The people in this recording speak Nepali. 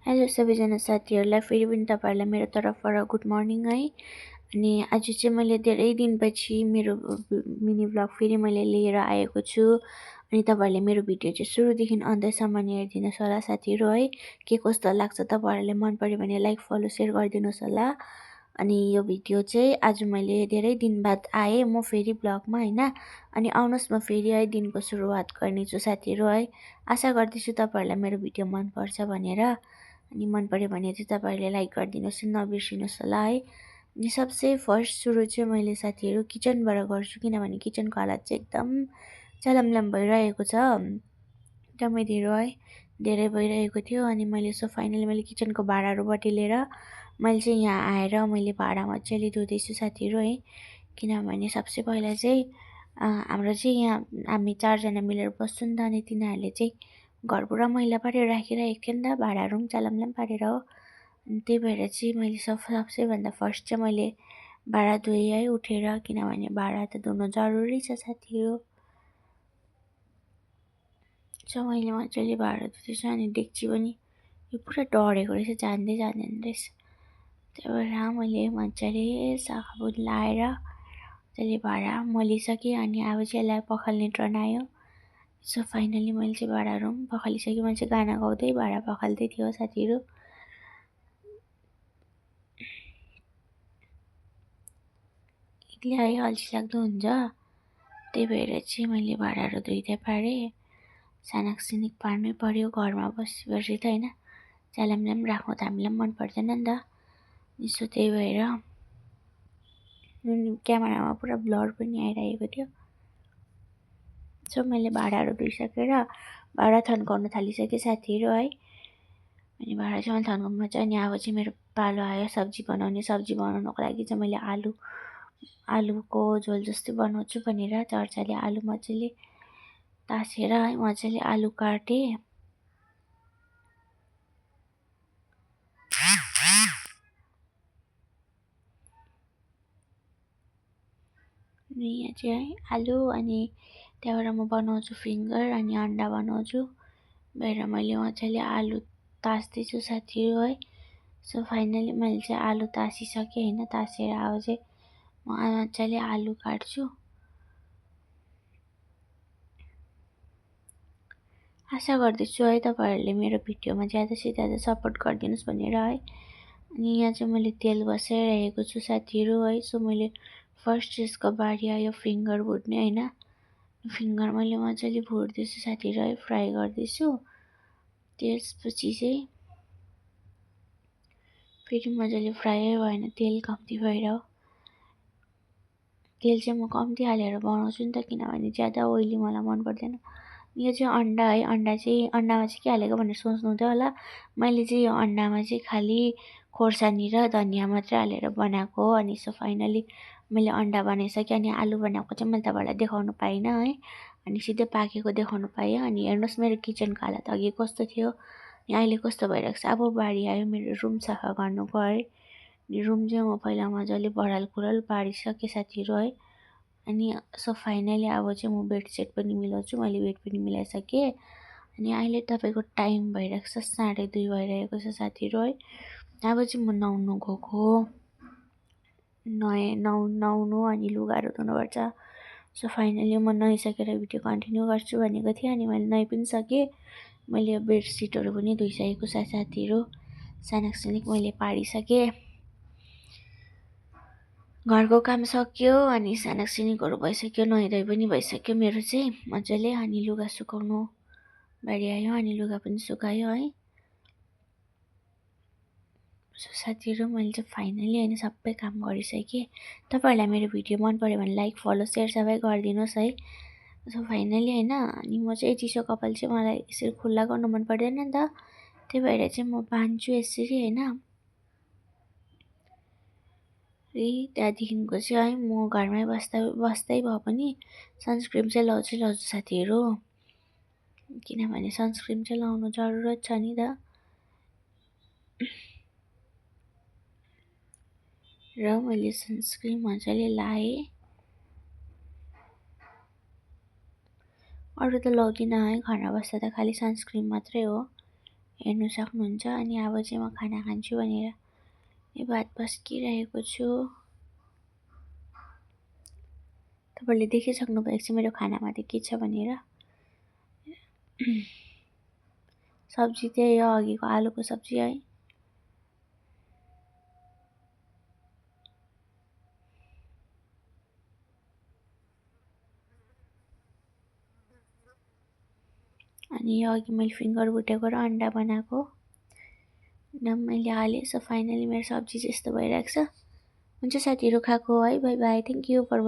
हेलो सबैजना साथीहरूलाई फेरि पनि तपाईँहरूलाई मेरो तर्फबाट गुड मर्निङ है। अनि आज चाहिँ मैले धेरै दिनपछि मेरो मिनी भ्लग फेरि मैले लिएर आएको छु। अनि तपाईँहरूले मेरो भिडियो चाहिँ सुरुदेखि अन्त्यसम्म हेरिदिनुहोस् होला साथीहरू है। के कस्तो लाग्छ तपाईँहरूले मन पर्यो भने लाइक फलो सेयर गरिदिनुहोस् होला। अनि यो भिडियो चाहिँ आज मैले धेरै दिन बाद आएँ म फेरि भ्लगमा होइन। अनि आउनुहोस् म फेरि है दिनको सुरुवात गर्नेछु साथीहरू है। आशा गर्दैछु तपाईँहरूलाई मेरो भिडियो मनपर्छ भनेर। अनि मन पर्यो भने चाहिँ तपाईँहरूले लाइक गरिदिनुहोस् नबिर्सिनुहोस् होला है। अनि सबसे फर्स्ट सुरु चाहिँ मैले साथीहरू किचनबाट गर्छु, किनभने किचनको हालत चाहिँ एकदम चलमलम भइरहेको छ, एकदमै धेरै भइरहेको थियो। अनि मैले फाइनली मैले किचनको भाँडाहरू बटुलेर मैले चाहिँ यहाँ आएर मैले भाँडा मजाले धुँदैछु साथीहरू है। किनभने सबसे पहिला चाहिँ हाम्रो चाहिँ यहाँ हामी 4जना मिलेर बस्छु नि त। अनि तिनीहरूले चाहिँ घर पुरा मैला पारेर राखिरहेको थियो नि त, भाँडाहरू पनि चलमलम पारेर हो। अनि त्यही भएर चाहिँ मैले सबैभन्दा फर्स्ट चाहिँ मैले भाँडा धोएँ है उठेर, किनभने भाँडा त धुनु जरुरी छ साथीहरू। मैले मजाले भाँडा धुँदैछु। अनि डेक्ची पनि यो पुरा डढेको रहेछ, जान्दै जाँदैन रहेछ। त्यही भएर मैले मजाले साबुन लाएर मजाले भाँडा मोलिसकेँ। अनि अब चाहिँ यसलाई पखाल्ने टर्न आयो। फाइनली मैले चाहिँ भाँडाहरू पनि पखालिसकेँ। मैले चाहिँ गाना गाउँदै भाँडा पखाल्दै थियो साथीहरू। एक्लै अल्छी लाग्दो हुन्छ, त्यही भएर चाहिँ मैले भाँडाहरू धुइदै पारेँ। सानाक सिनिक पार्नै पर्यो, घरमा बसी त होइन, च्यालामलाम राख्नु त हामीलाई पनि मन पर्दैन नि त। त्यही भएर क्यामेरामा पुरा ब्लर पनि आइरहेको थियो। मैले भाँडाहरू धोइसकेर भाँडा थन्काउन थालिसकेँ साथीहरू है। अनि भाँडा चाहिँ थन्काउनुमा चाहिँ अनि अब चाहिँ मेरो पालो आयो सब्जी बनाउने। सब्जी बनाउनको लागि चाहिँ मैले आलुको झोल जस्तै बनाउँछु भनेर चर्चाले आलु मजाले तासेर है मजाले आलु काटेँ। अनि यहाँ चाहिँ है आलु, अनि त्यहाँबाट म बनाउँछु फिङ्गर अनि अन्डा बनाउँछु भएर मैले मजाले आलु तास्दैछु साथीहरू है। फाइनली मैले चाहिँ आलु तासिसकेँ होइन। तासेर अब चाहिँ म मजाले आलु काट्छु। आशा गर्दैछु है तपाईँहरूले मेरो भिडियोमा ज्यादा से ज्यादा सपोर्ट गरिदिनुहोस् भनेर है। अनि यहाँ चाहिँ मैले तेल बसाइरहेको छु साथीहरू है। मैले फर्स्ट यसको बारी आयो फिङ्गर भुट्ने होइन। फिङ्गर मैले मजाले भुट्दैछु साथीहरू है, फ्राई गर्दैछु। त्यसपछि चाहिँ फेरि मजाले फ्राई भएन, तेल कम्ती भएर हो। तेल चाहिँ म कम्ती हालेर बनाउँछु नि त, किनभने ज्यादा ओइली मलाई मन पर्दैन। यो चाहिँ अन्डा है। अन्डामा चाहिँ के हालेको भनेर सोच्नु हुँदै होला। मैले चाहिँ यो अन्डामा चाहिँ खालि खोर्सानी र धनियाँ मात्रै हालेर बनाएको हो। अनि फाइनली मैले अन्डा बनाइसकेँ। अनि आलु बनाएको चाहिँ मैले तपाईँलाई देखाउनु पाइनँ है। अनि सिधै पाकेको देखाउनु पाएँ। अनि हेर्नुहोस् मेरो किचनको हालत अघि कस्तो थियो, अनि अहिले कस्तो भइरहेको छ। अब बारी आयो मेरो रुम सफा गर्नुको है। अनि रुम चाहिँ म पहिला मजाले बढाल कुराल पारिसकेँ साथीहरू है। अनि फाइनली अब चाहिँ म बेडसिट पनि मिलाउँछु। मैले बेड पनि मिलाइसकेँ। अनि अहिले तपाईँको टाइम भइरहेको छ 2:30 भइरहेको छ साथीहरू है। अब चाहिँ म नुहाउनु गएको, नुहाउनु अनि लुगाहरू धुनुपर्छ। फाइनली म नुहाइसकेर भिडियो कन्टिन्यू गर्छु भनेको थिएँ। अनि मैले नुहाइ पनि सकेँ। मैले बेडसिटहरू पनि धोइसकेको छ साथीहरू, सानाक सिनिक मैले पारिसकेँ। घरको काम सक्यो अनि सानाक सिनिकहरू भइसक्यो, नुहाइधुवाइ पनि भइसक्यो मेरो चाहिँ मजाले। अनि लुगा सुकाउनु बारी आयो, अनि लुगा पनि सुकायो है। साथीहरू मैले चाहिँ फाइनली होइन सबै काम गरिसकेँ। तपाईँहरूलाई मेरो भिडियो मन पर्यो भने लाइक फलो सेयर सबै गरिदिनुहोस् है। फाइनली होइन। अनि म चाहिँ चिसो कपाल चाहिँ मलाई यसरी खुल्ला गर्नु मन पर्दैन नि त, त्यही भएर चाहिँ म बान्छु यसरी होइन। त्यहाँदेखिको चाहिँ है म घरमै बस्दै भए पनि सनस्क्रिन चाहिँ लाउँछु साथीहरू, किनभने सनस्क्रिन चाहिँ लाउनु जरुरत छ नि त। र मैले सनस्क्रिन मजाले लाएँ। अरू त लाउँदिनँ है, घरमा बस्दा त खालि सनस्क्रिन मात्रै हो। हेर्नु सक्नुहुन्छ। अनि अब चाहिँ म खाना खान्छु भनेर यो भात पस्किरहेको छु। तपाईँले देखिसक्नु भएको छ मेरो खानामा चाहिँ के छ भनेर। सब्जी चाहिँ यो अघिको आलुको सब्जी है। अनि यो अघि मैले फिङ्गर भुटेको र अन्डा बनाएको मैले हालेँ। सो फाइनली मेरो सब्जी चाहिँ यस्तो भइरहेको छ। हुन्छ साथीहरू, खाएको है। Bye bye, thank you for